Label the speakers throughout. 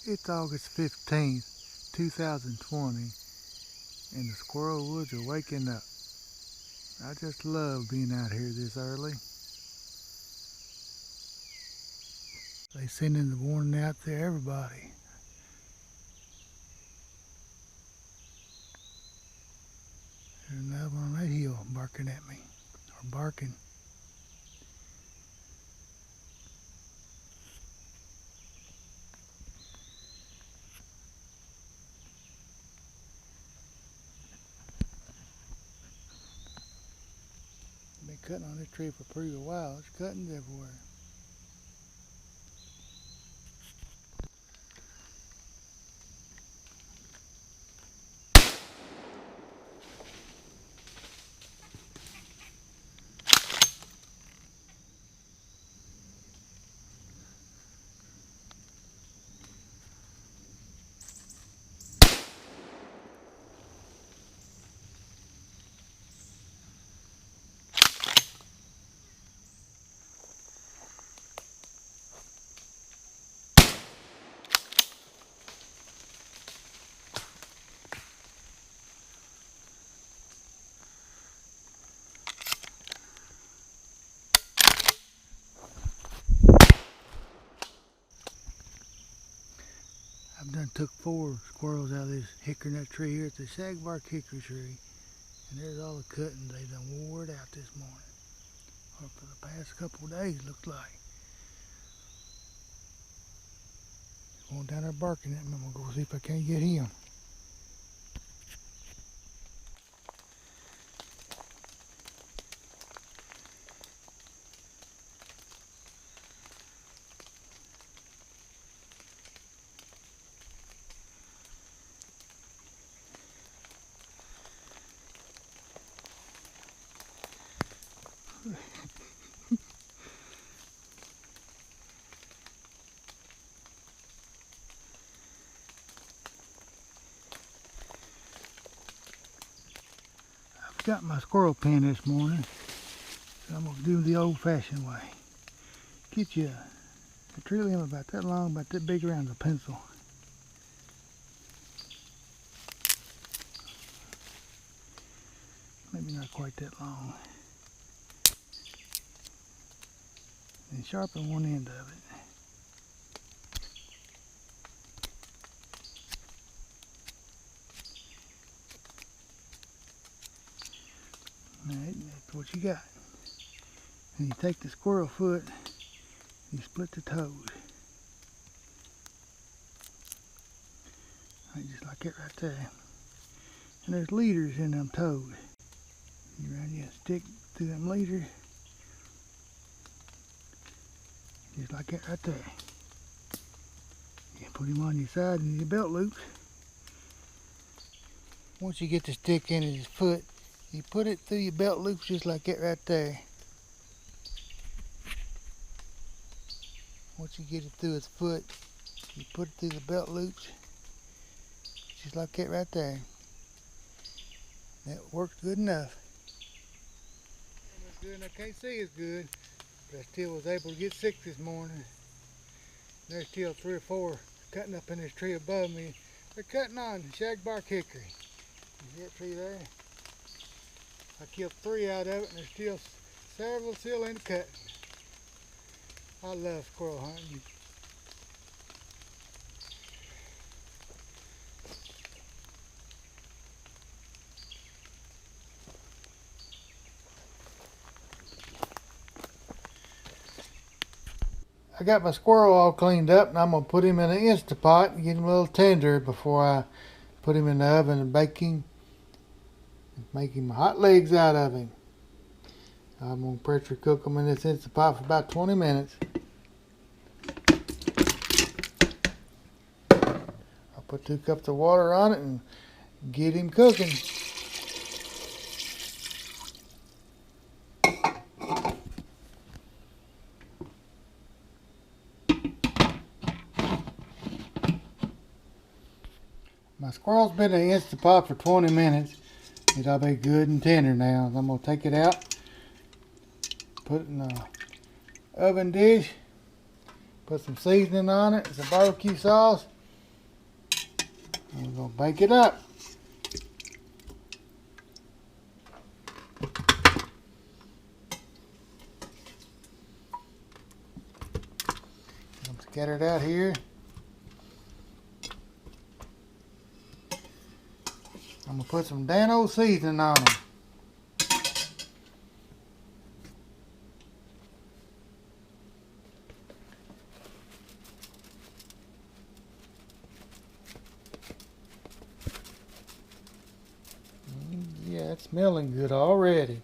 Speaker 1: It's August 15th, 2020, and the squirrel woods are waking up. I just love being out here this early. They sending the warning out to everybody. There's another one on that hill barking at me, or barking. Been cutting on this tree for pretty a while. There's cuttings everywhere. I've done took 4 squirrels out of this hickory nut tree here. It's a shagbark hickory tree. And there's all the cuttings. They done wore it out this morning. Or for the past couple of days, looks like. Going down there barking at me. I'm gonna go see if I can't get him. I've got my squirrel pen this morning, so I'm gonna do the old-fashioned way. Get you a tree limb about that long, about that big around the pencil. Maybe not quite that long. And sharpen one end of it. Alright, that's what you got. And you take the squirrel foot, you split the toes. Right, just like that right there. And there's leaders in them toes. You run your stick through them leaders. Just like that right there. You put him on your side and your belt loops. Once you get the stick in his foot, you put it through your belt loops just like that right there. Once you get it through his foot, you put it through the belt loops just like that right there. That works good enough. Good, and I can't see as good, but I still was able to get 6 this morning. There's still 3 or 4 cutting up in this tree above me. They're cutting on shagbark hickory. You see that tree there? I killed 3 out of it, and there's still several still in the cut. I love squirrel hunting. I got my squirrel all cleaned up, and I'm going to put him in an Instapot and get him a little tender before I put him in the oven and bake him. Make him hot legs out of him. I'm going to pressure cook them in this Instapot for about 20 minutes. I'll put 2 cups of water on it and get him cooking. My squirrel's been in the Instapot for 20 minutes. It'll be good and tender now. I'm going to take it out, put it in the oven dish, put some seasoning on it, some barbecue sauce, And we're gonna bake it up. I'm scattered out here. I'm gonna put some Dano seasoning on them. Yeah, it's smelling good already.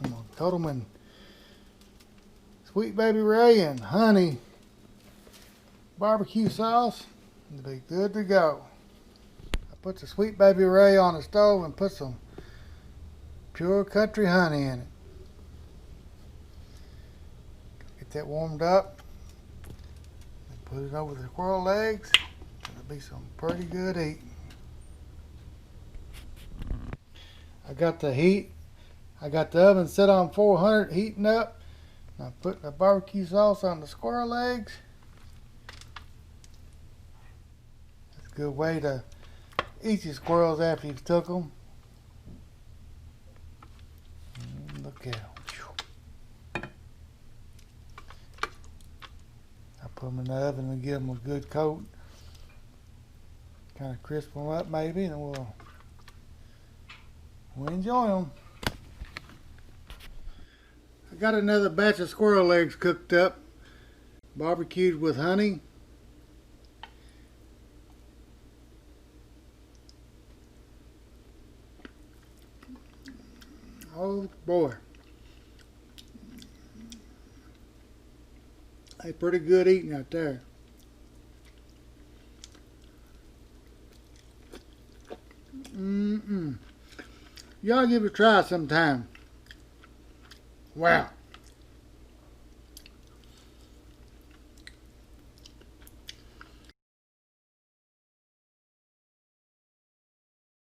Speaker 1: I'm gonna coat them in Sweet Baby Ray and honey barbecue sauce. It'll be good to go. I put the Sweet Baby Ray on the stove and put some pure country honey in it. Get that warmed up. And put it over the squirrel legs. It'll be some pretty good eating. I got the oven set on 400 heating up. I'm putting the barbecue sauce on the squirrel legs. It's a good way to eat your squirrels after you've took them. Look at them. I put them in the oven and give them a good coat. Kind of crisp them up maybe, and we'll enjoy them. I got another batch of squirrel legs cooked up, barbecued with honey. Oh boy, they pretty good eating out there. Y'all give it a try sometime. Wow.